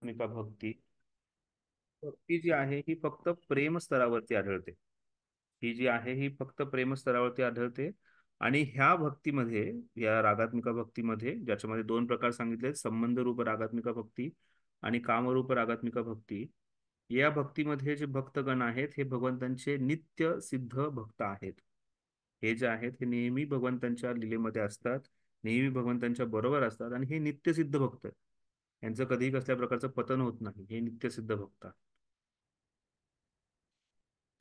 रागात्मिका भक्ती भक्ती जी आहे ही फक्त प्रेम स्तरावरती आढळते. ही जी आहे ही फक्त प्रेम स्तरावरती आढळते. आणि ह्या भक्तीमध्ये, या रागात्मिका भक्तीमध्ये, ज्याच्यामध्ये दोन प्रकार सांगितले, संबंध रूप रागात्मिका भक्ती आणि कामरूप रागात्मिका भक्ती. या भक्तीमध्ये जे भक्तगण आहेत हे भगवंतांचे नित्य सिद्ध भक्त आहेत. हे जे आहेत हे नेहमी भगवंतांच्या लीलेमध्ये असतात, नेहमी भगवंतांच्या बरोबर असतात, आणि हे नित्यसिद्ध भक्त आहेत. यांचं कधीही कसल्या प्रकारचं पतन होत नाही, हे नित्यसिद्ध भक्त आहेत.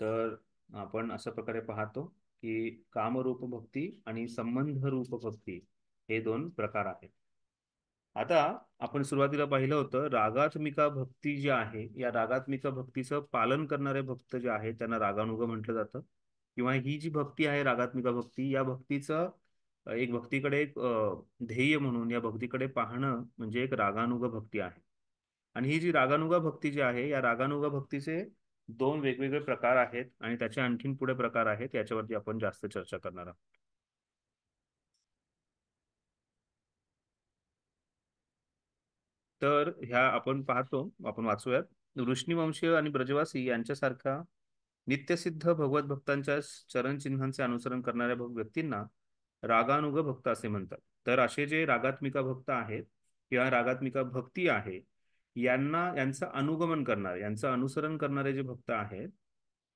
तर आपण अशा प्रकारे पाहतो की कामरूप भक्ती आणि संबंध रूप भक्ती हे दोन प्रकार आहेत. आता आपण सुरुवातीला पाहिलं होतं, रागात्मिका भक्ती जी आहे, या रागात्मिका भक्तीचं पालन करणारे भक्त जे आहेत त्यांना रागानुग म्हटलं जातं. किंवा ही जी भक्ती आहे रागात्मिका भक्ती, या भक्तीचं एक भक्तीकडे एक ध्येय म्हणून या भक्तीकडे पाहणं म्हणजे एक रागानुग भक्ती आहे. आणि ही जी रागानुगा भक्ती जी आहे, या रागानुगा भक्तीचे दोन वेगवेगळे प्रकार आहेत आणि त्याचे आणखीन पुढे प्रकार आहेत, याच्यावरती आपण जास्त चर्चा करणार आहोत. तर ह्या आपण पाहतो, आपण वाचूयात. वृष्णीवंशीय आणि ब्रजवासी यांच्यासारखा नित्यसिद्ध भगवत भक्तांच्या चरणचिन्हांचे अनुसरण करणाऱ्या व्यक्तींना रागानुग भक्त असे म्हणतात. तर असे जे रागात्मिका भक्त आहेत किंवा रागात्मिका भक्ती आहे, यांचं अनुगमन करणारे, यांचं अनुसरण करणारे जे भक्त आहेत,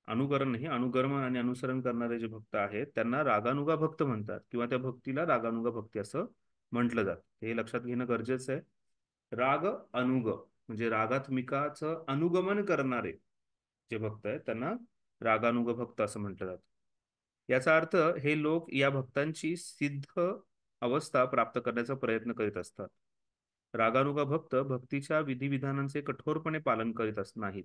अनुकरण नाही, अनुगमन आणि अनुसरण करणारे जे भक्त आहेत त्यांना रागानुगा भक्त म्हणतात, किंवा त्या भक्तीला रागानुगा भक्ती असं म्हटलं जातं. हे लक्षात घेणं गरजेचं आहे. राग अनुग म्हणजे रागात्मिकाचं अनुगमन करणारे जे भक्त आहेत त्यांना रागानुग भक्त असं म्हटलं जातं. याचा अर्थ, हे लोक या भक्तांची सिद्ध अवस्था प्राप्त करण्याचा प्रयत्न करीत असतात. रागानुगा भक्त भक्तीच्या विधिविधानांचे कठोरपणे पालन करीत नाहीत.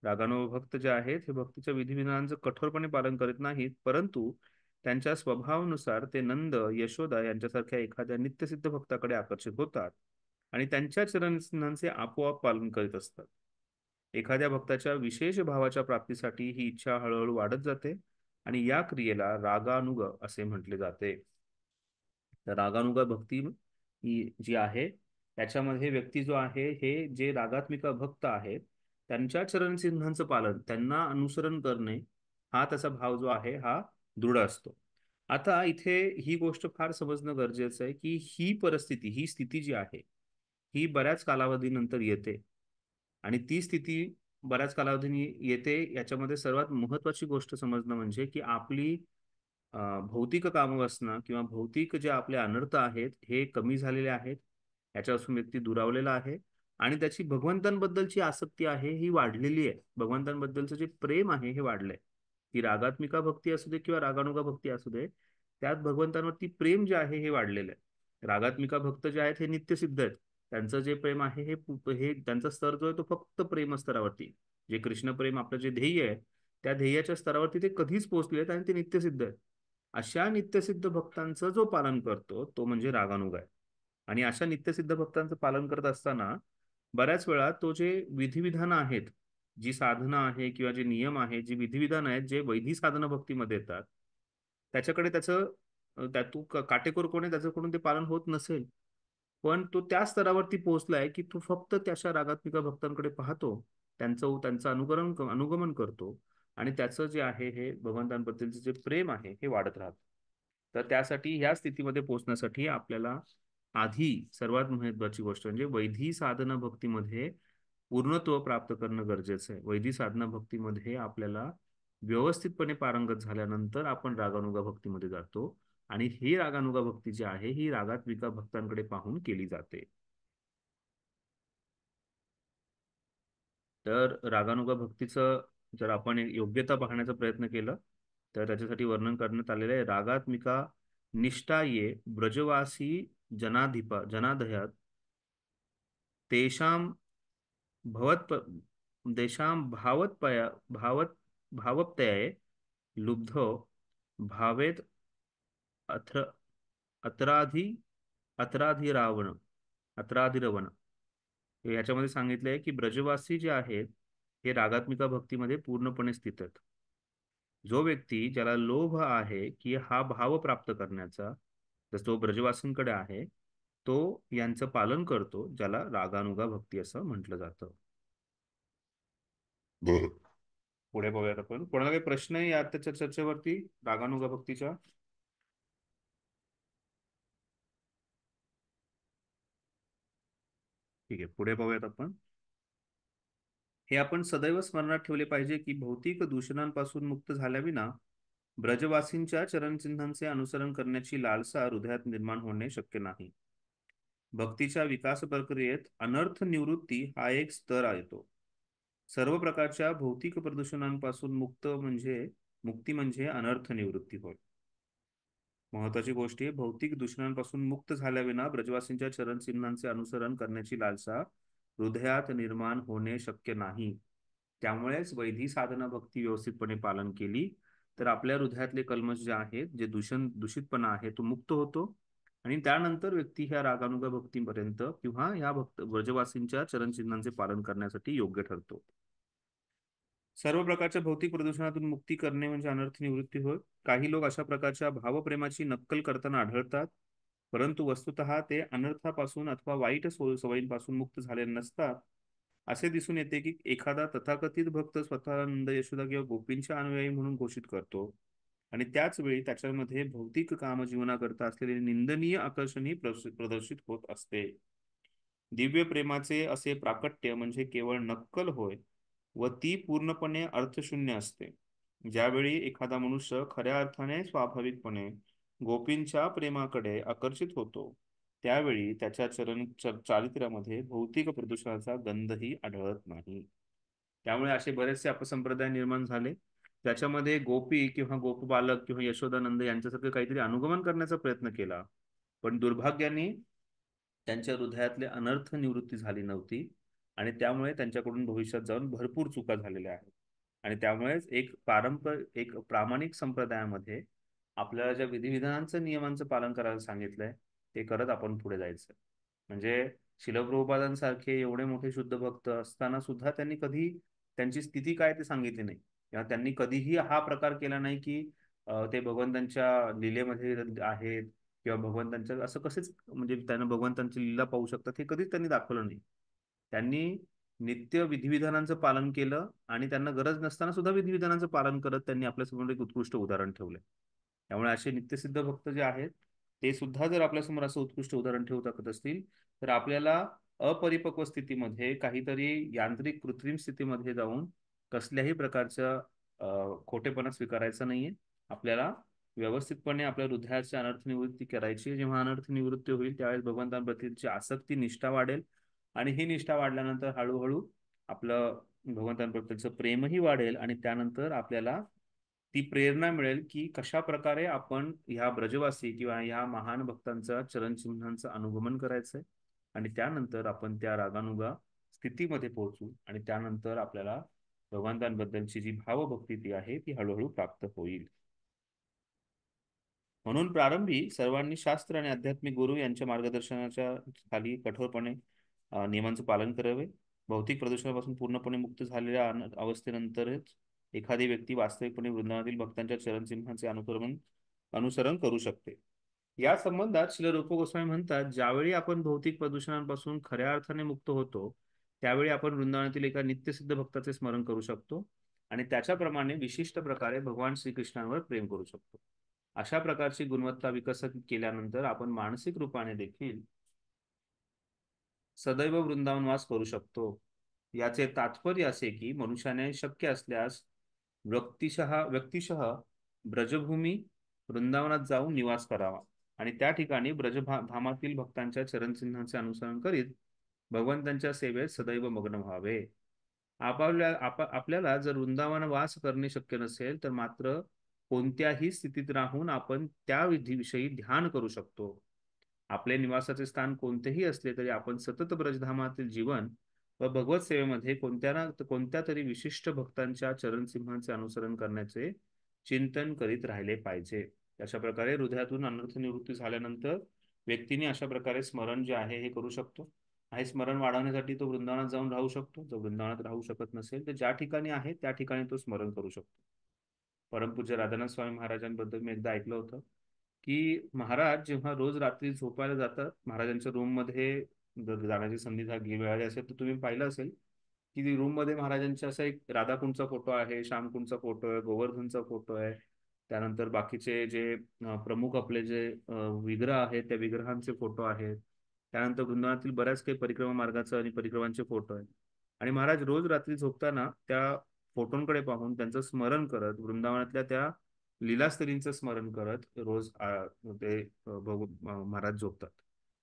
रागानुग भक्त जे आहेत हे भक्तीच्या विधिविधानांचं कठोरपणे पालन करीत नाहीत, परंतु त्यांच्या स्वभावानुसार ते नंद, यशोदा यांच्यासारख्या एखाद्या नित्यसिद्ध भक्ताकडे आकर्षित होतात आणि त्यांच्या चरणचिन्हांचे आपोआप पालन करीत असतात. एखाद्या भक्ताच्या विशेष भावाच्या प्राप्तीसाठी ही इच्छा हळूहळू वाढत जाते आणि या क्रियेला रागानुग असे म्हटले जाते. तर रागानुगा भक्ती ही जी आहे, त्याच्यामध्ये व्यक्ती जो आहे, हे जे रागात्मिका भक्त आहेत त्यांच्या चरणचिन्हांचं पालन, त्यांना अनुसरण करणे, हा त्याचा भाव जो आहे हा दृढ असतो. आता इथे ही गोष्ट फार समजणं गरजेचं आहे की ही परिस्थिती, ही स्थिती जी आहे, ही बऱ्याच कालावधीनंतर येते. आणि ती स्थिती बऱ्याच कालावधीने येते, याच्यामध्ये सर्वात महत्वाची गोष्ट समजणं म्हणजे की आपली भौतिक कामवासना किंवा भौतिक जे आपले अनर्थ आहेत हे कमी झालेले आहेत, याच्यापासून व्यक्ती दुरावलेला आहे. आणि त्याची भगवंतांबद्दलची आसक्ती आहे ही वाढलेली आहे, भगवंतांबद्दलचं जे प्रेम आहे हे वाढलंय. ती रागात्मिका भक्ती असू दे किंवा रागानुगा भक्ती असू दे, त्यात भगवंतांवरती प्रेम जे आहे हे वाढलेलं आहे. रागात्मिका भक्त जे आहेत हे नित्यसिद्ध आहेत. त्यांचं जे प्रेम आहे हे त्यांचा स्तर जो आहे तो फक्त प्रेम स्तरावरती, जे कृष्ण प्रेम आपलं जे ध्येय आहे, त्या ध्येयाच्या स्तरावरती ते कधीच पोहोचले आहेत आणि ते नित्यसिद्ध आहेत. अशा नित्यसिद्ध भक्तांचं जो पालन करतो तो म्हणजे रागानुग आहे. आणि अशा नित्यसिद्ध भक्तांचं पालन करत असताना बऱ्याच वेळा तो जे विधिविधानं आहेत, जी साधना आहे किंवा जे नियम आहेत, जी विधिविधान आहेत, जे वैधी साधना भक्तीमध्ये येतात, त्याच्याकडे त्यातून काटेकोरपणे त्याच्याकडून ते पालन होत नसेल, पण तो त्या स्तरावरती पोहोचलाय की तो फक्त त्याच्या रागात्मिका भक्तांकडे पाहतो, त्यांचं अनुगमन करतो, आणि त्याचं जे आहे हे भगवंतांबद्दलचे जे प्रेम आहे हे वाढत राहतं. तर त्यासाठी ह्या स्थितीमध्ये पोहोचण्यासाठी आपल्याला आधी सर्वात महत्वाची गोष्ट म्हणजे वैधी साधना भक्तीमध्ये पूर्णत्व प्राप्त करणं गरजेचं आहे. वैधी साधना भक्तीमध्ये आपल्याला व्यवस्थितपणे पारंगत झाल्यानंतर आपण रागानुगा भक्तीमध्ये जातो. आणि ही रागानुगा भक्ती जी आहे ही रागात्मिका भक्तांकडे पाहून केली जाते. तर रागानुगा भक्तीचं जर आपण एक योग्यता पाहण्याचा प्रयत्न केला, तर त्याच्यासाठी वर्णन करण्यात आलेलं आहे. रागात्मिका निष्ठा ये ब्रजवासी जनादयात तेषां भवत देशां भावत भावप्तये लुब्धो भावेत अत्र अत्राधी अत्राधिरावण अत्राधिरवण. याच्यामध्ये सांगितलंय की ब्रजवासी जे आहेत हे रागात्मिका भक्तीमध्ये पूर्णपणे स्थित आहेत. जो व्यक्ती, ज्याला लोभ आहे की हा भाव प्राप्त करण्याचा, जसं तो ब्रजवासींकडे आहे, तो यांचं पालन करतो, ज्याला रागानुगा भक्ती असं म्हटलं जातं. बरं. पुढे बघूयात आपण. कोणाला काही प्रश्न आहे या आताच्या चर्चेवरती रागानुगा भक्तीच्या? ठीक आहे, पुढे बघूयात आपण. हे आपण सदैव स्मरणात ठेवले पाहिजे की भौतिक दूषणांपासून मुक्त झाल्याविना ब्रजवासींच्या चरणचिन्हांचे अनुसरण करण्याची लालसा हृदयात निर्माण होणे शक्य नाही. भक्तीच्या विकास प्रक्रियेत अनर्थ निवृत्ती हा एक स्तर येतो. सर्व प्रकारच्या भौतिक प्रदूषणांपासून मुक्ती म्हणजे अनर्थ निवृत्ती होय. महत्वाची गोष्ट आहे, भौतिक दूषणांपासून मुक्त झाल्याविना ब्रजवासींच्या चरणचिन्हांचे अनुसरण करण्याची लालसा हृदयात निर्माण होणे शक्य नाही. त्यामुळेच वैधी साधना भक्ती व्यवस्थितपणे पालन केली तर आपल्या हृदयातले कल्मश जे आहेत, जे दूषितपणा आहे तो मुक्त होतो. आणि त्यानंतर व्यक्ती ह्या रागानुगा भक्तीपर्यंत किंवा ह्या ब्रजवासींच्या चरणचिन्हांचे पालन करण्यासाठी योग्य ठरतो. सर्व प्रकारच्या भौतिक प्रदूषणातून मुक्ती करणे म्हणजे अनर्थ निवृत्ती होय. काही लोक अशा प्रकारच्या भावप्रेमाची नक्कल करताना आढळतात, परंतु वस्तुतः ते अनर्थापासून अथवा वाईट सवयींपासून मुक्त झाले नसतात. असे दिसून येते की एखादा तथाकथित भक्त स्वतः नंद यशोदा किंवा गोपींच्या अनुयायी म्हणून घोषित करतो आणि त्याच वेळी त्याच्यामध्ये भौतिक कामजीवनाकरता असलेले निंदनीय आकर्षणही प्रदर्शित होत असते. दिव्य प्रेमाचे असे प्राकट्य म्हणजे केवळ नक्कल होय व ती पूर्णपणे अर्थशून्य असते. ज्यावेळी एखादा मनुष्य खऱ्या अर्थाने स्वाभाविकपणे गोपींच्या प्रेमाकडे आकर्षित होतो, त्यावेळी त्याच्या चारित्र्यामध्ये भौतिक प्रदूषणाचा गंधही आढळत नाही. त्यामुळे असे बरेचसे अपसंप्रदाय निर्माण झाले, त्याच्यामध्ये गोपी किंवा गोपबालक किंवा यशोदानंद यांच्यासारखं काहीतरी अनुगमन करण्याचा प्रयत्न केला, पण दुर्भाग्याने त्यांच्या हृदयातले अनर्थ निवृत्ती झाली नव्हती आणि त्यामुळे त्यांच्याकडून भविष्यात जाऊन भरपूर चुका झालेल्या आहेत. आणि त्यामुळेच एक प्रामाणिक संप्रदायामध्ये आपल्याला ज्या विधिविधानांचं नियमांचं पालन करायला सांगितलंय ते करत आपण पुढे जायचं. म्हणजे शिलप्रभुपादांसारखे एवढे मोठे शुद्ध भक्त असताना सुद्धा त्यांनी कधी त्यांची स्थिती काय ते सांगितली नाही, किंवा त्यांनी कधीही हा प्रकार केला नाही की ते भगवंतांच्या लीलेमध्ये आहेत किंवा भगवंतांच्या असं कसेच म्हणजे त्यांना भगवंतांची लीला पाहू शकतात हे कधीच त्यांनी दाखवलं नाही. त्यांनी नित्य विधिविधानांचं पालन केलं आणि त्यांना गरज नसताना सुद्धा विधिविधानांचं पालन करत त्यांनी आपल्यासमोर एक उत्कृष्ट उदाहरण ठेवलंय. त्यामुळे असे नित्यसिद्ध भक्त जे आहेत ते सुद्धा जर आपल्यासमोर असं उत्कृष्ट उदाहरण ठेवू शकत असतील तर आपल्याला अपरिपक्व स्थितीमध्ये काहीतरी यांत्रिक कृत्रिम स्थितीमध्ये जाऊन कसल्याही प्रकारचं खोटेपणा स्वीकारायचा नाहीये. आपल्याला व्यवस्थितपणे आपल्या हृदयाची अनर्थ निवृत्ती करायची. जेव्हा अनर्थ निवृत्ती होईल त्यावेळेस भगवंतांप्रतीची आसक्ती निष्ठा वाढेल आणि ही निष्ठा वाढल्यानंतर हळूहळू आपलं भगवंतांप्रतीचं प्रेमही वाढेल आणि त्यानंतर आपल्याला ती प्रेरणा मिळेल की कशा प्रकारे आपण ह्या ब्रजवासी किंवा ह्या महान भक्तांचा चरणचिन्हांचं अनुगमन करायचंय आणि त्यानंतर आपण त्या रागानुगा स्थितीमध्ये पोहोचू आणि त्यानंतर आपल्याला भगवंतांबद्दलची जी भावभक्ती ती आहे ती हळूहळू प्राप्त होईल. म्हणून प्रारंभी सर्वांनी शास्त्र आणि आध्यात्मिक गुरु यांच्या मार्गदर्शनाच्या खाली कठोरपणे नियमांचं पालन करावे. भौतिक प्रदूषणापासून पूर्णपणे मुक्त झालेल्या अवस्थेनंतरच एखादी व्यक्ती वास्तविकपणे वृंदावनातील भक्तांच्या चरणचिन्हांचे अनुसरण करू शकते. या संबंधात श्री रूप गोस्वामी म्हणतात, ज्यावेळी आपण भौतिक प्रदूषणांपासून खऱ्या अर्थाने मुक्त होतो त्यावेळी आपण वृंदावनातील एका नित्यसिद्ध भक्ताचे स्मरण करू शकतो आणि त्याच्याप्रमाणे विशिष्ट प्रकारे भगवान श्रीकृष्णांवर प्रेम करू शकतो. अशा प्रकारची गुणवत्ता विकसित केल्यानंतर आपण मानसिक रूपाने देखील सदैव वृंदावनवास करू शकतो. याचे तात्पर्य असे की मनुष्याने शक्य असल्यास व्यक्तिशः ब्रजभूमी वृंदावनात जाऊन निवास करावा आणि त्या ठिकाणी ब्रजधामातील भक्तांच्या चरणचिन्हांचे अनुसरण करीत भगवंतांच्या सेवेत सदैव मग्न व्हावे. आपल्याला जर वृंदावन वास करणे शक्य नसेल तर मात्र कोणत्याही स्थितीत राहून आपण त्या विधीविषयी ध्यान करू शकतो. आपले निवासाचे स्थान कोणतेही असले तरी आपण सतत ब्रजधामातील जीवन व भगवत सेवेमध्ये कोणत्या ना कोणत्या तरी विशिष्ट भक्तांच्या चरणसिंहांचे अनुसरण करण्याचे चिंतन करीत राहिले पाहिजे. अशा प्रकारे हृदयातून अनर्थ निवृत्ती झाल्यानंतर व्यक्तीने अशा प्रकारे स्मरण जे आहे हे करू शकतो. हे स्मरण वाढवण्यासाठी तो वृंदावनात जाऊन राहू शकतो. जो वृंदावनात राहू शकत नसेल तर ज्या ठिकाणी आहे त्या ठिकाणी तो स्मरण करू शकतो. परमपूज्य राधानाथ स्वामी महाराजांबद्दल मी एकदा ऐकलं होतं की महाराज जेव्हा रोज रात्री झोपायला जातात, महाराजांच्या रूम मध्ये जर जाण्याची संधी मिळाली असेल तर तुम्ही पाहिलं असेल की रूम मध्ये महाराजांचा असा एक राधाकुंडचा फोटो आहे, श्यामकुंडचा फोटो आहे, गोवर्धनचा फोटो आहे. त्यानंतर बाकीचे जे प्रमुख आपले जे विग्रह आहेत त्या विग्रहांचे फोटो आहेत. त्यानंतर वृंदावनातील बऱ्याच काही परिक्रमा मार्गाचं आणि परिक्रमांचे फोटो आहेत. आणि महाराज रोज रात्री झोपताना त्या फोटोंकडे पाहून त्यांचं स्मरण करत, वृंदावनातल्या त्या लीलास्थलींचं स्मरण करत रोज महाराज झोपतात.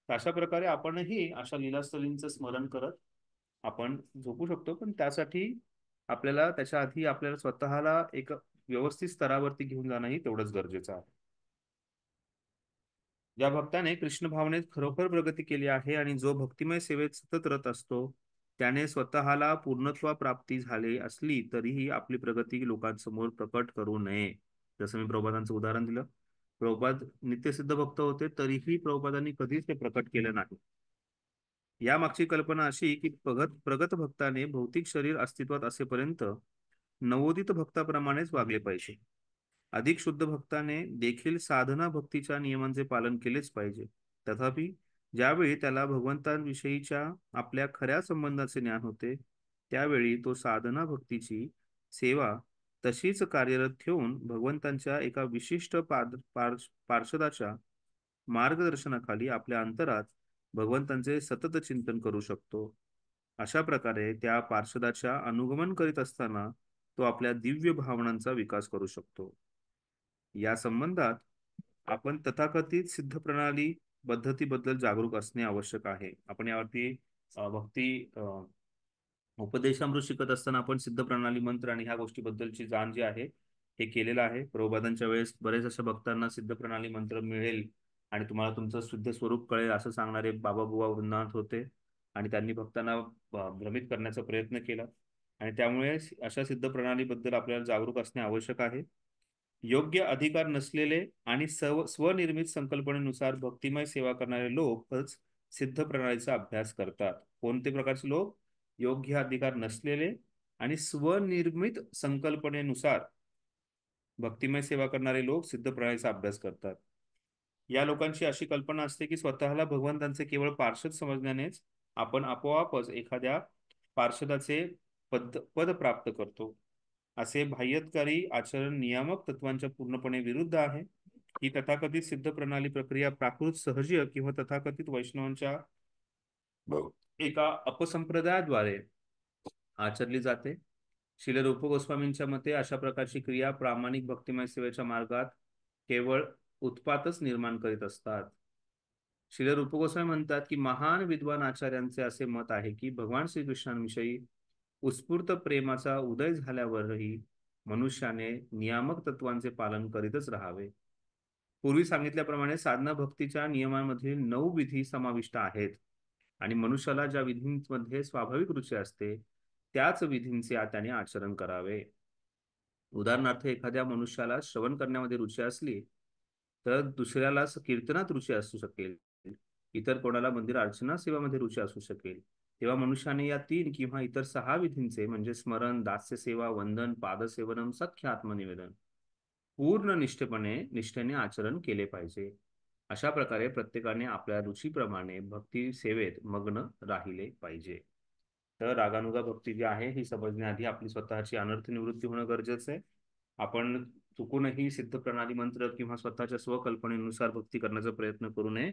तर अशा प्रकारे आपणही अशा लीलास्थलींचं स्मरण करत आपण झोपू शकतो. पण त्यासाठी आपल्याला त्याच्या आधी आपल्याला स्वतःला एक व्यवस्थित स्तरावरती घेऊन जाणंही तेवढंच गरजेचं आहे. ज्या भक्ताने कृष्ण भावनेत खरोखर प्रगती केली आहे आणि जो भक्तिमय सेवेत सतत रत असतो, त्याने स्वतःला पूर्णत्वाप्राप्ती झाली असली तरीही आपली प्रगती लोकांसमोर प्रकट करू नये. जसं मी प्रभुपादांचं उदाहरण दिलं, प्रभुपाद नित्यसिद्ध भक्त होते तरीही प्रभुपादांनी कधीच ते प्रकट केलं नाही. यामागची कल्पना अशी की प्रगत भक्ताने भौतिक शरीर अस्तित्वात असेपर्यंत नवोदित भक्ताप्रमाणेच वागले पाहिजे. अधिक शुद्ध भक्ताने देखील साधना भक्तीच्या नियमांचे पालन केलेच पाहिजे. तथापि ज्यावेळी त्याला भगवंतांविषयीच्या आपल्या खऱ्या संबंधाचे ज्ञान होते, त्यावेळी तो साधना भक्तीची सेवा तशीच कार्यरत ठेवून भगवंतांच्या एका विशिष्ट पार्षदाच्या मार्गदर्शनाखाली आपल्या अंतरात भगवंतांचे सतत चिंतन करू शकतो. अशा प्रकारे त्या पार्षदाच्या अनुगमन करीत असताना तो आपल्या दिव्य भावनांचा विकास करू शकतो. या संबंधात आपण तथाकथित सिद्ध प्रणाली पद्धतीबद्दल जागरूक असणे आवश्यक आहे. आपण यावरती भक्ती उपदेशामृत शिकत असताना आपण सिद्ध प्रणाली मंत्र आणि ह्या गोष्टीबद्दलची जाण जी आहे हे केलेलं आहे. प्रभुपादांच्या वेळेस बरेच अशा भक्तांना सिद्ध प्रणाली मंत्र मिळेल आणि तुम्हाला तुमचं शुद्ध स्वरूप कळेल असं सांगणारे बाबा बुवा वृंदावनात होते. आणि त्यांनी भक्तांना भ्रमित करण्याचा प्रयत्न केला. आणि त्यामुळे अशा सिद्ध प्रणालीबद्दल आपल्याला जागरूक असणे आवश्यक आहे. योग्य अधिकार नसलेले आणि स्वनिर्मित संकल्पनेनुसार भक्तिमय सेवा करणारे लोकच सिद्ध प्रणालीचा अभ्यास करतात. कोणते प्रकारचे लोक? योग्य अधिकार नसलेले आणि स्वनिर्मित संकल्पनेनुसार भक्तिमय सेवा करणारे लोक सिद्ध प्रणालीचा अभ्यास करतात. या लोकांची अशी कल्पना असते की स्वतःला भगवंतांचे केवळ पार्षद समजण्यानेच आपण आपोआपच एखाद्या पार्षदाचे पद प्राप्त करतो. असे बाह्यकारी आचरण नियामक तत्वांच्या पूर्णपणे विरुद्ध आहे. ही तथाकथित सिद्ध प्रणाली प्रक्रिया प्राकृत सहजीय किंवा तथाकथित वैष्णवांच्या एका अपसंप्रदायाद्वारे आचरली जाते. श्रील रूप गोस्वामींच्या मते अशा प्रकारची क्रिया प्रामाणिक भक्तिमय सेवेच्या मार्गात केवळ उत्पातच निर्माण करीत असतात. श्रील रूप गोस्वामी म्हणतात की महान विद्वान आचार्यांचे असे मत आहे की भगवान श्रीकृष्णांविषयी उत्स्फूर्त प्रेमाचा उदय झाल्यावरही मनुष्याने नियामक तत्वांचे पालन करीतच राहावे. पूर्वी सांगितल्याप्रमाणे साधना भक्तीच्या नियमांमध्ये 9 विधी समाविष्ट आहेत आणि मनुष्याला ज्या विधींमध्ये स्वाभाविक रुची असते त्याच विधींचे त्याने आचरण करावे. उदाहरणार्थ एखाद्या मनुष्याला श्रवण करण्यामध्ये रुची असली तर दुसऱ्याला कीर्तनात रुची असू शकेल, इतर कोणाला मंदिर अर्चना सेवामध्ये रुची असू शकेल. तेव्हा मनुष्याने या 3 किंवा इतर 6 विधींचे म्हणजे स्मरण, दास्य सेवा, वंदन, पादसेवनम, सख्य आत्मनिवेदन पूर्ण निष्ठेने आचरण केले पाहिजे. अशा प्रकारे प्रत्येकाने आपल्या रुचीप्रमाणे भक्ती सेवेत मग्न राहिले पाहिजे. तर रागानुगा भक्ती जी आहे ही समजण्याआधी आपली स्वतःची अनर्थ निवृत्ती होणं गरजेचं आहे. आपण चुकूनही सिद्ध प्रणाली मंत्र किंवा स्वतःच्या स्वकल्पनेनुसार भक्ती करण्याचा प्रयत्न करू नये.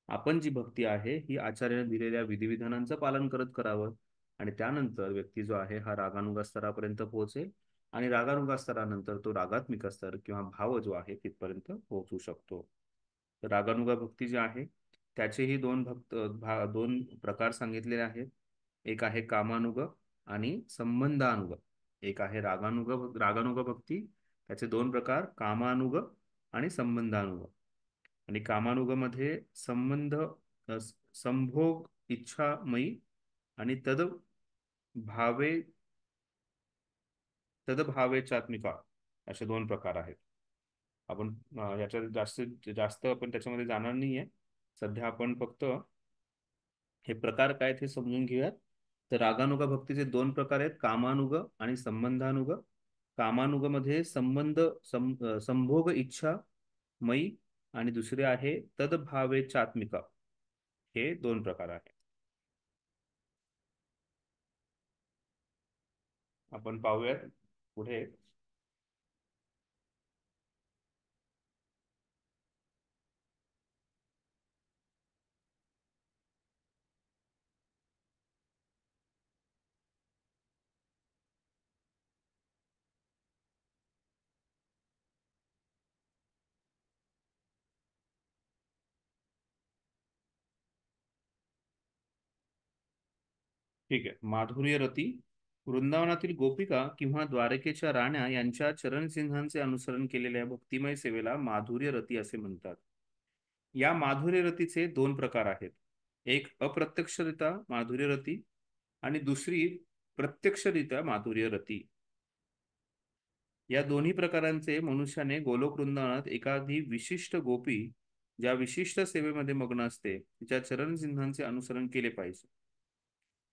आपण जी भक्ती आहे ही आचार्याने दिलेल्या विधिविधानांचं पालन करत करावं आणि त्यानंतर व्यक्ती जो आहे हा रागानुगा स्तरापर्यंत पोहोचेल आणि रागानुगा स्तरानंतर तो रागात्मिक स्तर किंवा भाव जो आहे तिथपर्यंत पोहोचू शकतो. तर रागानुगा भक्ती जी आहे त्याचेही दोन प्रकार सांगितलेले आहेत. एक आहे कामानुग आणि संबंधानुग. एक आहे रागानुग भक्ती, त्याचे 2 प्रकार कामानुग आणि संबंधानुग. आणि कामानुगमध्ये संभोग इच्छामयी आणि भावे तदभावेचात्मिका असे 2 प्रकार आहेत. आपण याच्यात जास्तीत जास्त आपण त्याच्यामध्ये जाणार नाहीये. सध्या आपण फक्त हे प्रकार काय ते समजून घेऊयात. तर रागानुगा भक्तीचे 2 प्रकार आहेत, कामानुग आणि संबंधानुग. कामानुग मध्ये संभोग इच्छा मयी आणि दुसरे आहे तद्भावेचात्मिका. हे दोन प्रकार आहेत. आपण पाहूयात पुढे. ठीक आहे. माधुर्य रती. वृंदावनातील गोपिका किंवा द्वारकेच्या राण्या यांच्या चरणचिन्हांचे अनुसरण केलेल्या भक्तिमय सेवेला माधुर्य रती असे म्हणतात. या माधुर्य रतीचे दोन प्रकार आहेत. एक अप्रत्यक्षरित्या माधुर्य रती आणि दुसरी प्रत्यक्षरित्या माधुर्य रती. या दोन्ही प्रकारांचे मनुष्याने गोलोक वृंदावनात एखादी विशिष्ट गोपी ज्या विशिष्ट सेवेमध्ये मग्न असते तिच्या चरणचिन्हांचे अनुसरण केले पाहिजे.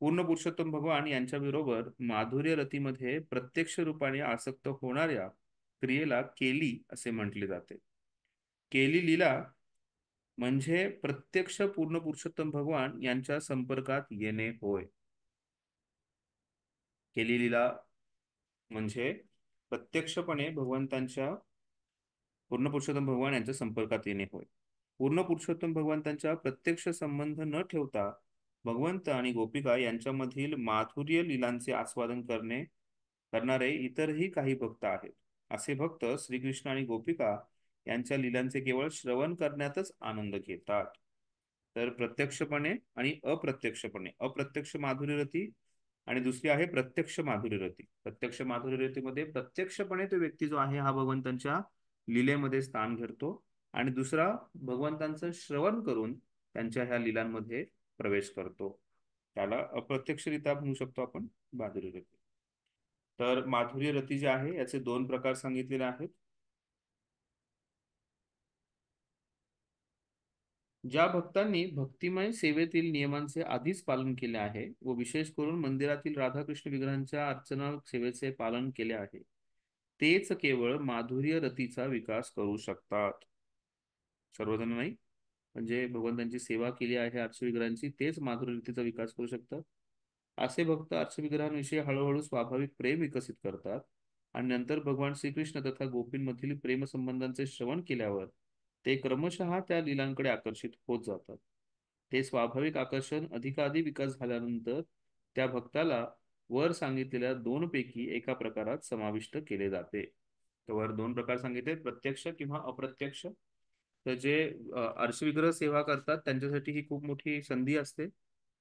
पूर्ण पुरुषोत्तम भगवान यांच्याबरोबर माधुर्य रतीमध्ये प्रत्यक्ष रूपाने आसक्त होणाऱ्या क्रियेला केली असे म्हटले जाते. केली लीला म्हणजे प्रत्यक्ष पूर्ण पुरुषोत्तम भगवान यांच्या संपर्कात येणे होय. केली लीला म्हणजे प्रत्यक्षपणे भगवंतांच्या पूर्ण पुरुषोत्तम भगवान यांच्या संपर्कात येणे होय. पूर्ण पुरुषोत्तम भगवंतांच्या प्रत्यक्ष संबंध न ठेवता भगवंत आणि गोपिका यांच्यामधील माधुर्य लीलांचे आस्वादन करणारे इतरही काही भक्त आहेत. असे भक्त श्रीकृष्ण आणि गोपिका यांच्या लीलांचे केवळ श्रवण करण्यातच आनंद घेतात. तर प्रत्यक्षपणे आणि अप्रत्यक्षपणे, अप्रत्यक्ष माधुर्य रती आणि दुसरी आहे प्रत्यक्ष माधुर्य रती. प्रत्यक्ष माधुर्य रतीमध्ये प्रत्यक्षपणे तो व्यक्ती जो आहे हा भगवंतांच्या लीलेमध्ये स्थान घेतो आणि दुसरा भगवंतांचं श्रवण करून त्यांच्या ह्या लीलांमध्ये प्रवेश करतो. त्याला अप्रत्यक्षरित्या म्हणू शकतो आपण माधुर्य रती. तर माधुर्य रती जे आहे याचे दोन प्रकार सांगितलेले आहेत. ज्या भक्तांनी भक्तिमय सेवेतील नियमांचे आधीच पालन केले आहे व विशेष करून मंदिरातील राधाकृष्ण विग्रहांच्या अर्चना सेवेचे पालन केले आहे तेच केवळ माधुर्य रतीचा विकास करू शकतात. सर्वजण नाही. म्हणजे भगवंतांची सेवा केली आहे अर्चविग्रहांची तेच माधुर्य रतीचा विकास करू शकतात. असे भक्त अर्चविग्रहांविषयी हळूहळू स्वाभाविक प्रेम विकसित करतात आणि नंतर भगवान श्रीकृष्ण तथा गोपींमधील प्रेमसंबंधांचे श्रवण केल्यावर ते क्रमशः त्या लीलांकडे आकर्षित होत जातात. ते स्वाभाविक आकर्षण अधिकाधिक विकास झाल्यानंतर त्या भक्ताला वर सांगितलेल्या दोन पैकी एका प्रकारात समाविष्ट केले जाते. तर वर दोन प्रकार सांगितले, प्रत्यक्ष किंवा अप्रत्यक्ष. तर जे अर्शविग्रह सेवा करतात त्यांच्यासाठी ही खूप मोठी संधी असते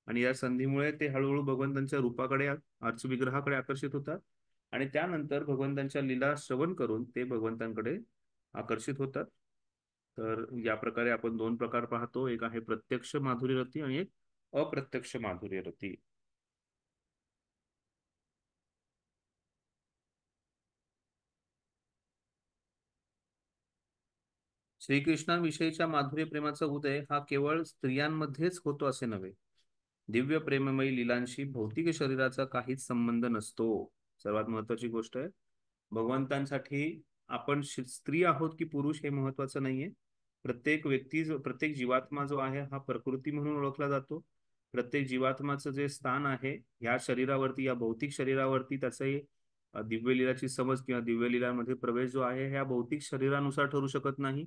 आणि या संधीमुळे ते हळूहळू भगवंतांच्या रूपाकडे अर्चविग्रहाकडे आकर्षित होतात आणि त्यानंतर भगवंतांच्या लीला श्रवण करून ते भगवंतांकडे आकर्षित होतात. तर या प्रकारे आपण दोन प्रकार पाहतो. एक आहे प्रत्यक्ष माधुर्य रती आणि एक अप्रत्यक्ष माधुर्य रती. श्रीकृष्णांविषयीच्या माधुर्य प्रेमाचा उदय हा केवळ स्त्रियांमध्येच होतो असे नव्हे. दिव्य प्रेममयी लीलांशी भौतिक शरीराचा काहीच संबंध नसतो. सर्वात महत्वाची गोष्ट आहे. भगवंतांसाठी आपण स्त्री आहोत की पुरुष हे महत्वाचं नाहीये. प्रत्येक व्यक्ती प्रत्येक जीवात्मा जो आहे हा प्रकृती म्हणून ओळखला जातो. प्रत्येक जीवात्माचं जे स्थान आहे ह्या शरीरावरती, या भौतिक शरीरावरती त्याचे दिव्यलीलाची समज किंवा दिव्यलीलांमध्ये प्रवेश जो आहे ह्या भौतिक शरीरानुसार ठरू शकत नाही.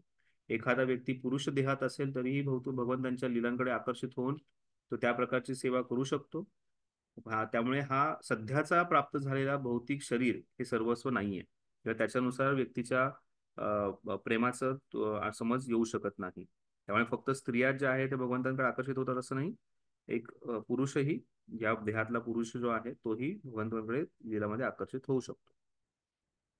एखादा व्यक्ती पुरुष देहात असेल तरीही भगवंतांच्या लीलांकडे आकर्षित होऊन तो त्या प्रकारची सेवा करू शकतो. त्यामुळे हा सध्याचा प्राप्त झालेला भौतिक शरीर हे सर्वस्व नाहीये किंवा त्याच्यानुसार व्यक्तीच्या प्रेमाचं समज येऊ शकत नाही. त्यामुळे फक्त स्त्रिया ज्या आहेत ते भगवंतांकडे आकर्षित होतात असं नाही. एक पुरुषही, या देहातला पुरुष जो आहे तोही भगवंतांकडे लीलामध्ये आकर्षित होऊ शकतो.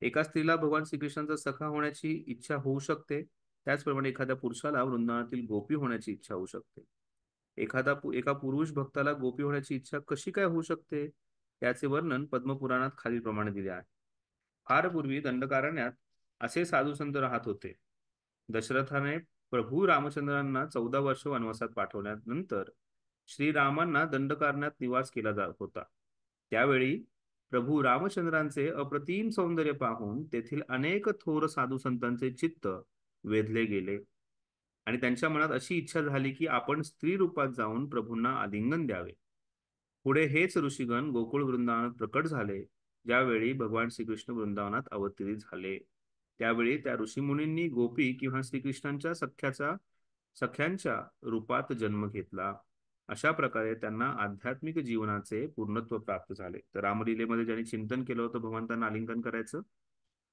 एका स्त्रीला भगवान श्रीकृष्णांचा सखा होण्याची इच्छा होऊ शकते, त्याचप्रमाणे एखाद्या पुरुषाला वृंदावनातील गोपी होण्याची इच्छा होऊ शकते. एका पुरुष भक्ताला गोपी होण्याची इच्छा कशी काय होऊ शकते याचे वर्णन पद्मपुराणात खालीलप्रमाणे दिले आहे. फार पूर्वी दंडकारण्यात असे साधू संत राहत होते. दशरथाने प्रभू रामचंद्रांना 14 वर्ष वनवासात पाठवल्यानंतर श्रीरामांना दंडकारण्यात निवास केला जात होता. त्यावेळी प्रभू रामचंद्रांचे अप्रतिम सौंदर्य पाहून तेथील अनेक थोर साधू संतांचे चित्त वेधले गेले. आणि त्यांच्या मनात अशी इच्छा झाली की आपण स्त्री रूपात जाऊन प्रभूंना आलिंगन द्यावे. पुढे हेच ऋषीगण गोकुळ वृंदावनात प्रकट झाले, ज्यावेळी भगवान श्रीकृष्ण वृंदावनात अवतरित झाले. त्यावेळी त्या ऋषीमुनींनी गोपी किंवा श्रीकृष्णांच्या सख्यांच्या रूपात जन्म घेतला. अशा प्रकारे त्यांना आध्यात्मिक जीवनाचे पूर्णत्व प्राप्त झाले. तर रामलीलेमध्ये ज्यांनी चिंतन केलं होतं भगवंतांना आलिंगन करायचं,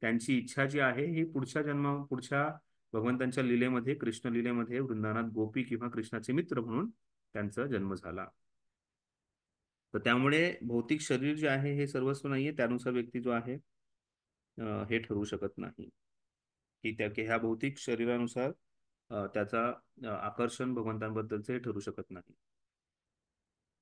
त्यांची इच्छा जी आहे ही पुढच्या भगवंतांच्या लीलेमध्ये, कृष्ण लीलेमध्ये वृंदावनात गोपी किंवा कृष्णाचे मित्र म्हणून त्यांचा जन्म झाला. तर त्यामुळे भौतिक शरीर जे आहे हे सर्वस्व नाहीये. त्यानुसार व्यक्ती जो आहे हे ठरवू शकत नाही की ह्या भौतिक शरीरानुसार त्याचा आकर्षण भगवंतांबद्दलचे हे ठरू शकत नाही.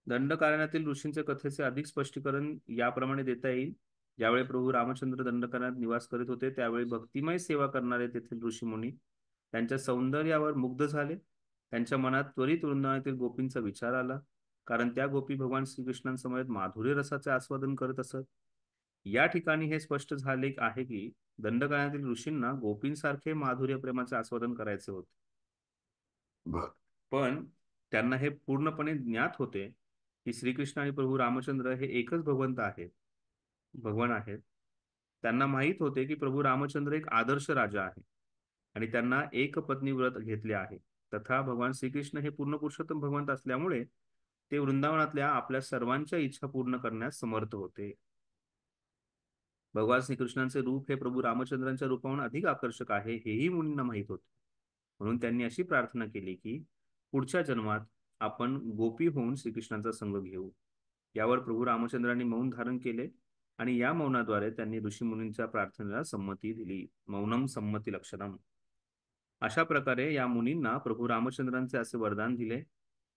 दंडकारण्यातील ऋषींच्या कथेचे अधिक स्पष्टीकरण याप्रमाणे देता येईल. ज्यावेळी प्रभू रामचंद्र दंडकारण्यात निवास करीत होते, त्यावेळी भक्तिमय सेवा करणारे तेथील ऋषीमुनी त्यांच्या सौंदर्यावर मुग्ध झाले. त्यांच्या मनात त्वरित वृंदावनातील गोपींचा विचार आला, कारण त्या गोपी भगवान श्रीकृष्णांसमवेत माधुर्य रसाचे आस्वादन करत असत. या ठिकाणी हे स्पष्ट झाले आहे की दंडकारण्यातील ऋषींना गोपींसारखे माधुर्य प्रेमाचे आस्वादन करायचे होते. पण त्यांना हे पूर्णपणे ज्ञात होते की श्रीकृष्ण आणि प्रभू रामचंद्र हे एकच भगवान आहेत. त्यांना माहीत होते की प्रभू रामचंद्र एक आदर्श राजा आहे आणि त्यांना एक पत्नी व्रत घेतले आहे. तथा भगवान श्रीकृष्ण हे पूर्ण पुरुषोत्तम भगवंत असल्यामुळे ते वृंदावनातल्या आपल्या सर्वांच्या इच्छा पूर्ण करण्यास समर्थ होते. भगवान श्रीकृष्णांचे रूप हे प्रभू रामचंद्रांच्या रूपाहून अधिक आकर्षक आहे, हेही मुनींना माहीत होते. म्हणून त्यांनी अशी प्रार्थना केली की पुढच्या जन्मात आपण गोपी होऊन श्रीकृष्णांचा संग घेऊ. यावर प्रभू रामचंद्रांनी मौन धारण केले आणि या मौनाद्वारे त्यांनी ऋषीमुनींच्या प्रार्थनेला संमती दिली. मौनम संमती लक्षणम. अशा प्रकारे या मुनींना प्रभू रामचंद्रांचे असे वरदान दिले,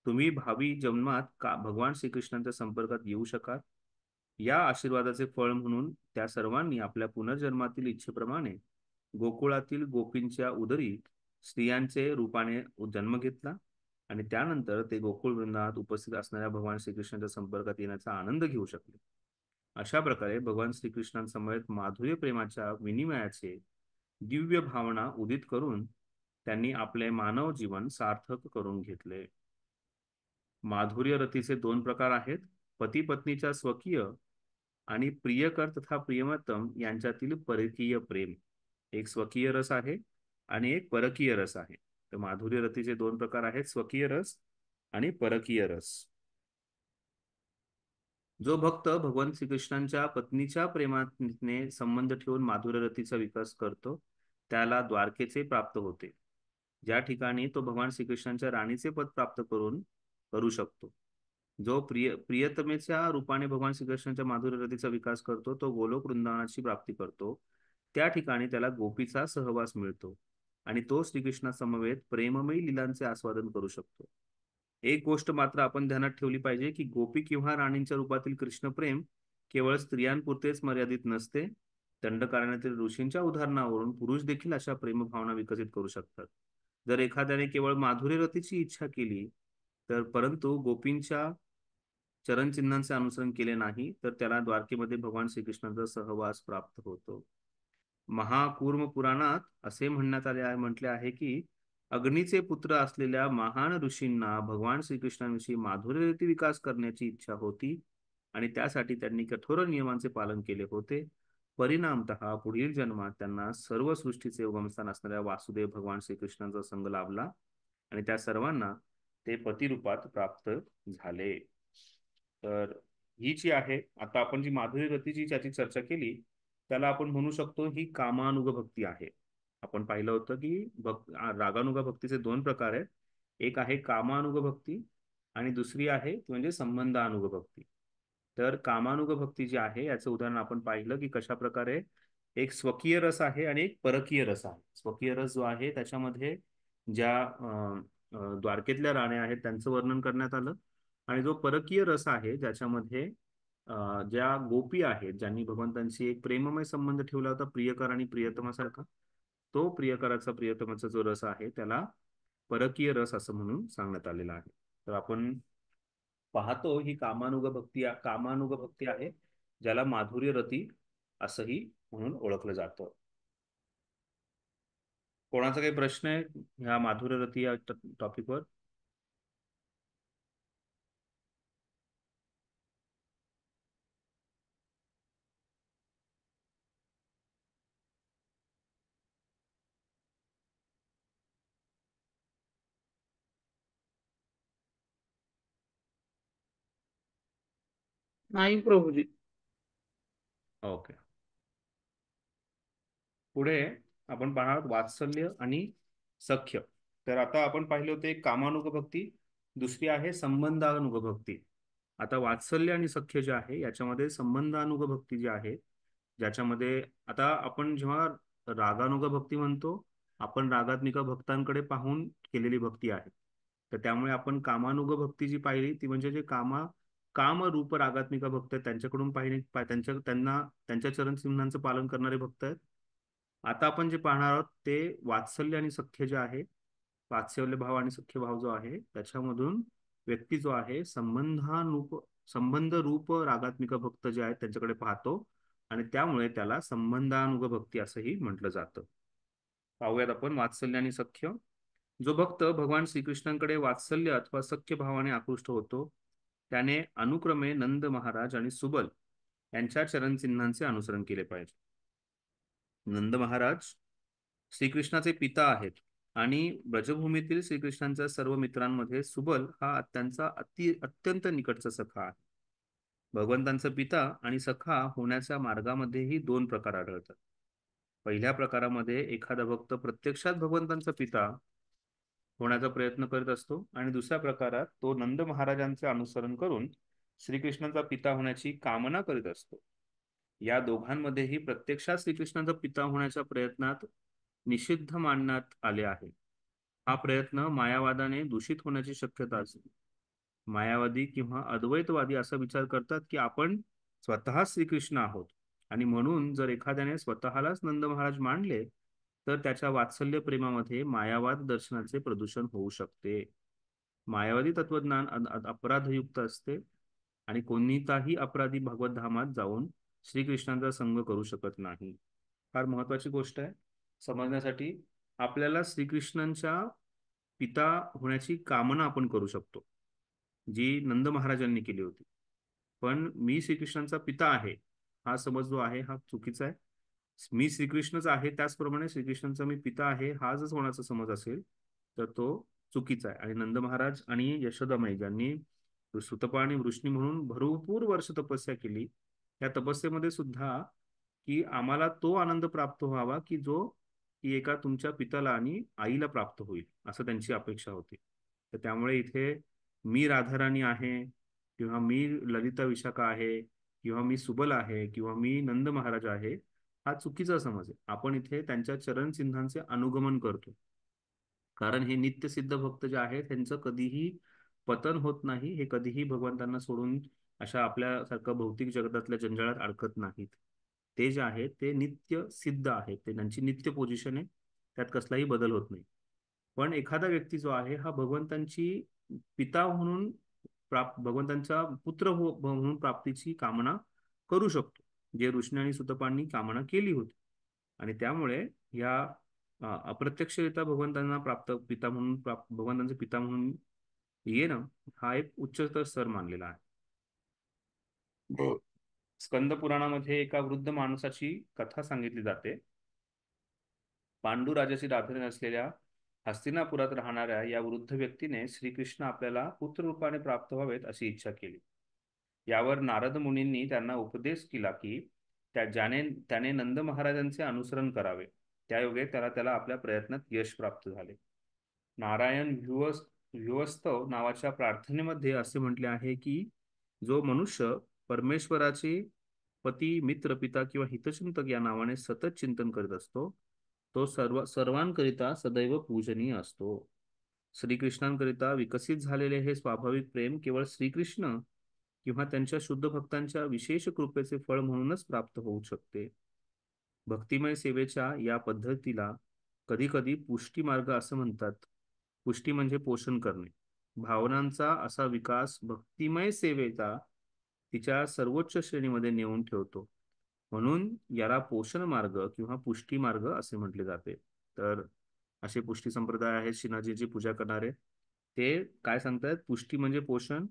तुम्ही भावी जन्मात भगवान श्रीकृष्णांच्या संपर्कात येऊ शकाल. या आशीर्वादाचे फळ म्हणून त्या सर्वांनी आपल्या पुनर्जन्मातील इच्छेप्रमाणे गोकुळातील गोपींच्या उदरी स्त्रियांचे रूपाने जन्म घेतला आणि त्यानंतर ते गोकुळ वृंदावनात उपस्थित असणाऱ्या भगवान श्रीकृष्णाच्या संपर्कात येण्याचा आनंद घेऊ शकले. अशा प्रकारे भगवान श्रीकृष्णांसमवेत माधुर्य प्रेमाच्या विनिमयाचे दिव्य भावना उदित करून त्यांनी आपले मानव जीवन सार्थक करून घेतले. माधुर्य रतीचे दोन प्रकार आहेत: पती पत्नीच्या स्वकीय आणि प्रियकर तथा प्रियमतम यांच्यातील परकीय प्रेम. एक स्वकीय रस आहे आणि एक परकीय रस आहे. तर माधुर्य रतीचे दोन प्रकार आहेत: स्वकीय रस आणि परकीय रस. जो भक्त भगवान श्रीकृष्णांच्या पत्नीच्या प्रेमाने संबंध ठेवून माधुर्य रतीचा विकास करतो, त्याला द्वारकेचे प्राप्त होते, ज्या ठिकाणी तो भगवान श्रीकृष्णांच्या राणीचे पद प्राप्त करू शकतो. जो प्रियतमेच्या रूपाने भगवान श्रीकृष्णांच्या माधुर्य रतीचा विकास करतो, तो गोलोक वृंदावनाची प्राप्ती करतो. त्या ठिकाणी त्याला गोपीचा सहवास मिळतो आणि तो श्रीकृष्णा समवेत प्रेममयी लीलांचे आस्वादन करू शकतो. एक गोष्ट मात्र आपण ध्यानात ठेवली पाहिजे की गोपी किंवा राणींच्या रूपातील कृष्ण प्रेम केवळ स्त्रियांपुरतेच मर्यादित नसते. दंडकारण्यातील ऋषींच्या उदाहरणावरून पुरुष देखील अशा प्रेमभावना विकसित करू शकतात. जर एखाद्याने केवळ माधुर्य रतीची इच्छा केली तर परंतु गोपींच्या चरणचिन्हांचे अनुसरण केले नाही, तर त्याला द्वारकेमध्ये भगवान श्रीकृष्णाचा सहवास प्राप्त होतो. महाकूर्म पुराणात असे म्हटले आहे की अग्नीचे पुत्र असलेल्या महान ऋषींना भगवान श्रीकृष्णांविषयी माधुर्यरती विकास करण्याची इच्छा होती आणि त्यासाठी त्यांनी कठोर नियमांचे पालन केले होते. परिणामतः पुढील जन्मात त्यांना सर्व सृष्टीचे उगमस्थान असणाऱ्या वासुदेव भगवान श्रीकृष्णांचा संग लाभला आणि त्या सर्वांना ते पतिरूपात प्राप्त झाले. तर ही जी आहे, आता आपण जी माधुरी रतीची ज्याची चर्चा केली, त्याला आपण म्हणू शकतो ही कामानुग भक्ती आहे. आपण पाहिलं होतं की रागानुग भक्तीचे दोन प्रकार आहेत. एक आहे कामानुग भक्ती आणि दुसरी आहे ती म्हणजे संबंधानुग भक्ती. तर कामानुग भक्ती जी आहे याचं उदाहरण आपण पाहिलं की कशा प्रकारे एक स्वकीय रस आहे आणि एक परकीय रस आहे. स्वकीय रस जो आहे त्याच्यामध्ये ज्या द्वारकेतल्या राण्या आहेत त्यांचं वर्णन करण्यात आलं आणि जो परकीय रस आहे ज्याच्यामध्ये ज्या गोपी आहेत ज्यांनी भगवंतांशी एक प्रेममय संबंध ठेवला होता, प्रियकर आणि प्रियतमासारखा, तो प्रियकराचा प्रियतमाचा जो रस आहे त्याला परकीय रस असं म्हणून सांगण्यात आलेला आहे. तर आपण पाहतो ही कामानुग भक्ती आहे, ज्याला माधुर्य रती असंही म्हणून ओळखलं जातं. कोणाचा काही प्रश्न आहे ह्या माधुर्य रती या टॉपिकवर? नाही प्रभूजी. ओके. पुढे आपण पाहणार आहोत वात्सल्य आणि सख्य. तर आता आपण पाहिले होते कामानुगभक्ती, दुसरी आहे संबंधानुगभक्ती. आता वात्सल्य आणि सख्य जे आहे याच्यामध्ये संबंधानुगभक्ती जी आहे, ज्याच्यामध्ये आता आपण जेव्हा रागानुगभक्ती म्हणतो, आपण रागात्मिका भक्तांकडे पाहून केलेली भक्ती आहे. तर त्यामुळे आपण कामानुगभक्ती जी पाहिली ती म्हणजे जे काम रूप रागात्मिका भक्त आहेत त्यांच्याकडून पाहिली त्यांच्या चरणचिन्हांचं पालन करणारे भक्त आहेत. आता आपण जे पाहणार आहोत ते वात्सल्य आणि सख्य जे आहे, वात्सल्य भाव आणि सख्य भाव जो आहे त्याच्यामधून व्यक्ती जो आहे संबंध रूप रागात्मिक भक्त जे आहेत त्यांच्याकडे पाहतो आणि त्यामुळे त्याला संबंधानुग भक्ती असंही म्हटलं जातं. पाहूयात आपण वात्सल्य आणि सख्य. जो भक्त भगवान श्रीकृष्णांकडे वात्सल्य अथवा सख्य भावाने आकृष्ट होतो त्याने अनुक्रमे नंद महाराज आणि सुबल यांच्या चरणचिन्हांचे अनुसरण केले पाहिजे. नंद महाराज श्रीकृष्णाचे पिता आहेत आणि ब्रजभूमीतील श्रीकृष्णांच्या सर्व मित्रांमध्ये सुबल हा त्यांचा अत्यंत निकटचा सखा आहे. भगवंतांचा पिता आणि सखा होण्याच्या मार्गामध्येही दोन प्रकार आढळतात. पहिल्या प्रकारामध्ये एखादा भक्त प्रत्यक्षात भगवंतांचा पिता होण्याचा प्रयत्न करीत असतो आणि दुसऱ्या प्रकारात तो नंद महाराजांचे अनुसरण करून श्रीकृष्णांचा पिता होण्याची कामना करीत असतो. या दोघांमध्येही प्रत्यक्षात श्रीकृष्णाचा पिता होण्याच्या प्रयत्नात निषिद्ध मानण्यात आले आहे. हा प्रयत्न मायावादाने दूषित होण्याची शक्यता असते. मायावादी किंवा अद्वैतवादी असा विचार करतात की आपण स्वतः श्रीकृष्ण आहोत आणि म्हणून जर एखाद्याने स्वतःलाच नंद महाराज मानले तर त्याच्या वात्सल्य प्रेमामध्ये मायावाद दर्शनाचे प्रदूषण होऊ शकते. मायावादी तत्वज्ञान अपराधयुक्त असते आणि कोणताही अपराधी भगवत धामात जाऊन श्रीकृष्णांचा संग करू शकत नाही. फार महत्वाची गोष्ट आहे समजण्यासाठी. आपल्याला श्रीकृष्णांच्या पिता होण्याची कामना आपण करू शकतो जी नंद महाराजांनी केली होती. पण मी श्रीकृष्णांचा पिता आहे हा समज जो आहे हा चुकीचा आहे. मी श्रीकृष्णच आहे त्याचप्रमाणे श्रीकृष्णांचा मी पिता आहे हा जर कोणाचा समज असेल तर तो चुकीचा आहे. आणि नंद महाराज आणि यशोदामाई ज्यांनी सुतपा आणि वृष्णी म्हणून भरपूर वर्ष तपस्या केली, त्या तपस्येमध्ये सुद्धा की आम्हाला तो आनंद प्राप्त व्हावा की एका तुमच्या पित्याला आणि आईला प्राप्त होईल असं त्यांची अपेक्षा होती. तर त्यामुळे इथे मी राधाराणी आहे किंवा मी ललिता विशाखा आहे किंवा मी सुबल आहे किंवा मी नंद महाराज आहे हा चुकीचा समज आहे. आपण इथे त्यांच्या चरणचिन्हांचे अनुगमन करतो कारण हे नित्यसिद्ध भक्त जे आहेत त्यांचं कधीही पतन होत नाही. हे कधीही भगवंतांना सोडून अशा आपल्यासारखं भौतिक जगतातल्या जंजाळात अडकत नाहीत. ते जे आहेत ते नित्य सिद्ध आहेत, ते त्यांची नित्य पोझिशन आहे, त्यात कसलाही बदल होत नाही. पण एखादा व्यक्ती जो आहे हा भगवंतांची पिता म्हणून भगवंतांचा पुत्र म्हणून प्राप्तीची कामना करू शकतो, जे ऋषी आणि सुतपांनी कामना केली होती. आणि त्यामुळे या अप्रत्यक्षरित्या भगवंतांना भगवंतांचे पिता म्हणून येणं हा एक उच्चतर स्तर मानलेला आहे. स्कंद पुराणामध्ये एका वृद्ध माणसाची कथा सांगितली जाते. पांडुराजाची दाधरे नसलेल्या हस्तिनापुरात राहणाऱ्या या वृद्ध व्यक्तीने श्रीकृष्ण आपल्याला पुत्ररूपाने प्राप्त व्हावेत अशी इच्छा केली. यावर नारद मुनींनी त्यांना उपदेश केला की त्याने नंद महाराजांचे अनुसरण करावे. त्यायोगे त्याला आपल्या प्रयत्नात यश प्राप्त झाले. नारायण व्युवस्तव नावाच्या प्रार्थनेमध्ये असे म्हटले आहे की जो मनुष्य परमेश्वराचे पती मित्र पिता किंवा हितचिंतक या नावाने सतत चिंतन करीत असतो तो सर्वांकरिता सदैव पूजनीय असतो. श्रीकृष्णांकरिता विकसित झालेले हे स्वाभाविक प्रेम केवळ श्रीकृष्ण किंवा त्यांच्या शुद्ध भक्तांच्या विशेष कृपेचे फळ म्हणूनच प्राप्त होऊ शकते. भक्तिमय सेवेच्या या पद्धतीला कधी कधी पुष्टी मार्ग असं म्हणतात. पुष्टी म्हणजे पोषण करणे. भावनांचा असा विकास भक्तिमय सेवेचा तिच्या सर्वोच्च श्रेणीमध्ये नेऊन ठेवतो. म्हणून याला पोषण मार्ग किंवा पुष्टी मार्ग असे म्हटले जाते. तर असे पुष्टी संप्रदाय आहेत श्रीनाथजीची पूजा करणारे. ते काय सांगतायत, पुष्टी म्हणजे पोषण,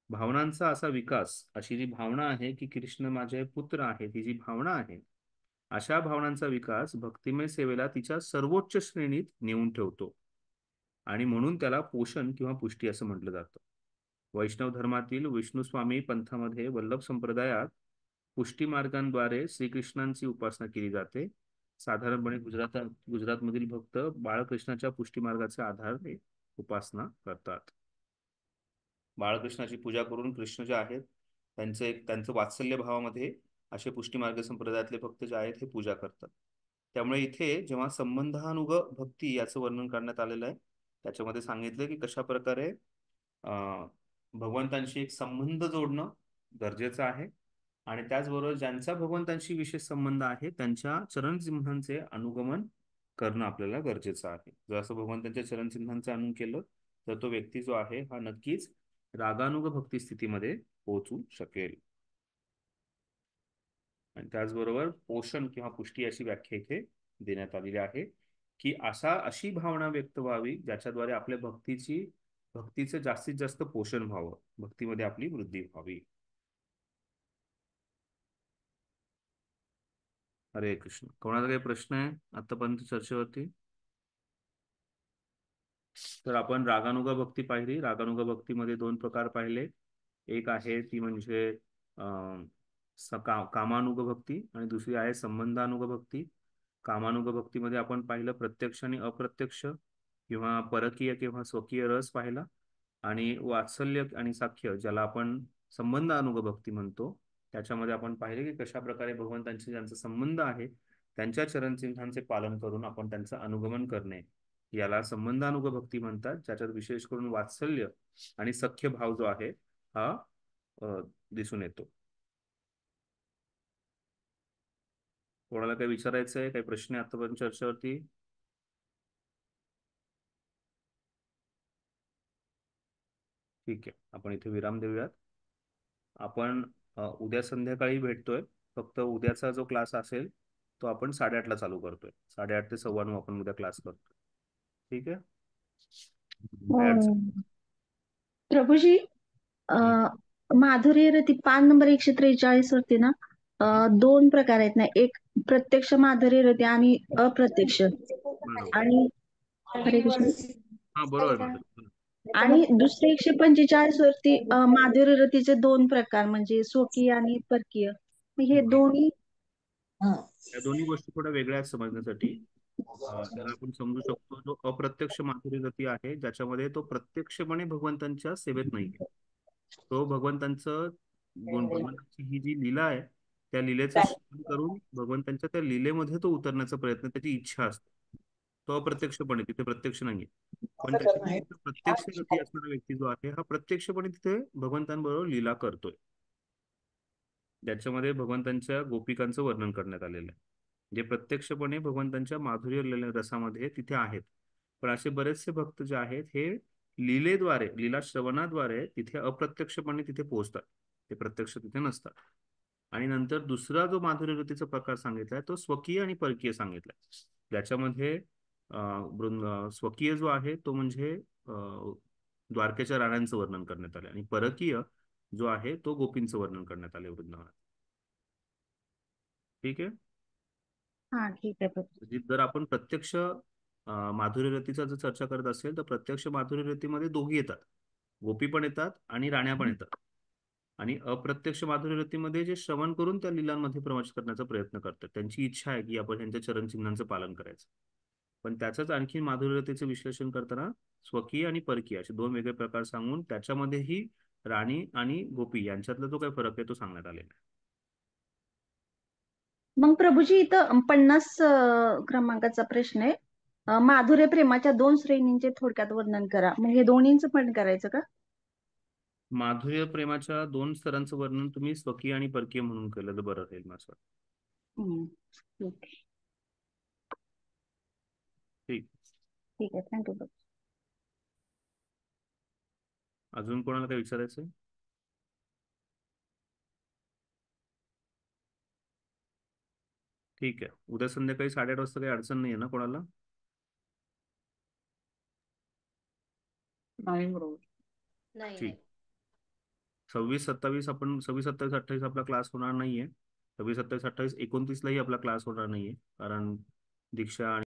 भावनांचा असा विकास, अशी जी भावना आहे की कृष्ण माझे पुत्र आहेत, ही जी भावना आहे, अशा भावनांचा विकास भक्तिमय सेवेला तिच्या सर्वोच्च श्रेणीत नेऊन ठेवतो. आणि म्हणून त्याला पोषण किंवा पुष्टी असं म्हटलं जातं. वैष्णव धर्मातील विष्णुस्वामी पंथामध्ये वल्लभ संप्रदायात पुष्टी मार्गांद्वारे श्रीकृष्णांची उपासना केली जाते. साधारणपणे गुजरातमधील भक्त बाळकृष्णाच्या पुष्टी मार्गाचे आधारे उपासना करतात. बाळकृष्णाची पूजा करून कृष्ण जे आहेत त्यांचं वात्सल्य भावामध्ये असे पुष्टी मार्ग संप्रदायातले भक्त जे आहेत हे पूजा करतात. त्यामुळे इथे जेव्हा संबंधानुग भक्ती याचं वर्णन करण्यात आलेलं आहे, त्याच्यामध्ये सांगितलं की कशा प्रकारे भगवंतांशी एक संबंध जोडणं गरजेचं आहे, आणि त्याचबरोबर ज्यांचा भगवंतांशी विशेष संबंध आहे त्यांच्या चरणचिन्हांचे अनुगमन करणं आपल्याला गरजेचं आहे. जर असं भगवंतांच्या चरणचिन्हांचं अनुगमन केलं तर तो व्यक्ती जो आहे हा नक्कीच रागानुग भक्ती स्थितीमध्ये पोहोचू शकेल. आणि त्याचबरोबर पोषण किंवा पुष्टी अशी व्याख्या इथे देण्यात आलेली आहे की अशी भावना व्यक्त व्हावी ज्याच्याद्वारे आपल्या भक्तीचं जास्तीत जास्त पोषण व्हावं, भक्तीमध्ये आपली वृद्धी व्हावी. हरे कृष्ण. कोणाला काही प्रश्न आहे आतापर्यंत चर्चेवरती? तर आपण रागानुगा भक्ती पाहिली. रागानुगा भक्तीमध्ये दोन प्रकार पाहिले. एक आहे ती म्हणजे कामानुग भक्ती, आणि दुसरी आहे संबंधानुग भक्ती. कामानुग भक्तीमध्ये आपण पाहिलं प्रत्यक्ष आणि अप्रत्यक्ष किंवा परकीय किंवा स्वकीय रस पाहिला. आणि वात्सल्य आणि साख्य ज्याला आपण संबंधानुग भक्ती म्हणतो, त्याच्यामध्ये आपण पाहिले की कशा प्रकारे भगवंतांशी ज्यांचा संबंध आहे त्यांच्या चरणचिन्हांचे पालन करून आपण त्यांचं अनुगमन करणे, याला संबंधानुग भक्ती म्हणतात. ज्याच्यात विशेष करून वात्सल्य आणि सख्य भाव जो आहे हा अ, दिसून येतो. कोणाला काही विचारायचं आहे, काही प्रश्न आहे आतापर्यंत चर्चेवरती? ठीक आहे, आपण इथे विराम देऊयात. आपण उद्या संध्याकाळी भेटतोय. फक्त उद्याचा जो क्लास असेल तो आपण 8:30ला चालू करतोय. 8:30 ते 9:15 आपण उद्या क्लास करतोय. ठीक आहे. काय अडचण? अं, प्रभूजी, हम्म. माधुरी रती पान नंबर 143 वरती ना, हम्म. दोन प्रकार आहेत ना, एक प्रत्यक्ष माधुरी रती आणि अप्रत्यक्ष. बरोबर. आणि हरे कृष्ण. हा बरोबर मॅडम. आणि दुसरे 145 वरती माधुरी रतीचे दोन प्रकार म्हणजे स्वकीय आणि परकीय. मग हे बरोबर. दोन्ही. या दोन्ही गोष्टी थोड्या वेगळ्या आहेत समजण्यासाठी. त्याला आपण समजू शकतो, जो अप्रत्यक्ष माधुरी गती आहे ज्याच्यामध्ये तो प्रत्यक्षपणे भगवंतांच्या सेवेत नाहीये. तो भगवंतांची ही जी लीला आहे त्या लीलेचं श्रवण करून भगवंतांच्या त्या लीलेमध्ये तो उतरण्याचा प्रयत्न, त्याची इच्छा असते. तो अप्रत्यक्षपणे तिथे प्रत्यक्ष नाहीये. पण त्याच्यामध्ये प्रत्यक्ष गती असणारा व्यक्ती जो आहे हा प्रत्यक्षपणे तिथे भगवंतांबरोबर लीला करतोय, ज्याच्यामध्ये भगवंतांच्या गोपिकांचं वर्णन करण्यात आलेलं आहे, जे प्रत्यक्षपणे भगवंतांच्या माधुर्य रसामध्ये तिथे आहेत. पण असे बरेचसे भक्त जे आहेत हे लीलेद्वारे, लीला श्रवणाद्वारे तिथे अप्रत्यक्षपणे तिथे पोहोचतात, ते प्रत्यक्ष तिथे नसतात. आणि नंतर दुसरा जो माधुर्य रतीचा प्रकार सांगितलाय तो स्वकीय आणि परकीय सांगितलाय, ज्याच्यामध्ये स्वकीय जो आहे तो म्हणजे द्वारकेच्या राण्यांचं वर्णन करण्यात आलं, आणि परकीय जो आहे तो गोपींचं वर्णन करण्यात आले वृंदावनात. ठीक आहे. हा, ठीक आहे प्रभू. म्हणजे जर आपण प्रत्यक्ष माधुरी रतीचा जर चर्चा करत असेल तर प्रत्यक्ष माधुरी रतीमध्ये दोघी येतात, गोपी पण येतात आणि राण्या पण येतात. आणि अप्रत्यक्ष माधुरी रतीमध्ये जे श्रवण करून त्या लीलांमध्ये प्रवेश करण्याचा प्रयत्न करतात, त्यांची इच्छा आहे की आपण त्यांच्या चरणचिन्हांचं पालन करायचं. पण त्याचंच आणखी माधुरी रतीचं विश्लेषण करताना स्वकीय आणि परकीय असे दोन वेगळे प्रकार सांगून त्याच्यामध्येही राणी आणि गोपी यांच्यातला जो काही फरक आहे तो सांगण्यात आलेला आहे. मग प्रभूजी, इथं 50 क्रमांकाचा प्रश्न आहे. माधुर्य प्रेमाच्या दोन श्रेणींचे थोडक्यात वर्णन करा. मग हे दोन्हींचं पण करायचं का? माधुर्य प्रेमाच्या दोन स्तरांचं वर्णन तुम्ही स्वकीय आणि परकीय म्हणून केलं तर बरं राहील माझं. हम्म. ठीक. ठीक. ठीक आहे, थँक्यू. अजून कोणाला काही विचारायचं आहे? ठीक आहे, उद्या संध्याकाळी 8:30 वाजता काही अडचण नाही आहे ना कोणाला? नाही बरोबर. नाही नाही. ठीक. 26, 27 आपला क्लास होणार नाहीये. 26, 27, 28, 29लाही आपला क्लास होणार नाहीये, कारण दीक्षा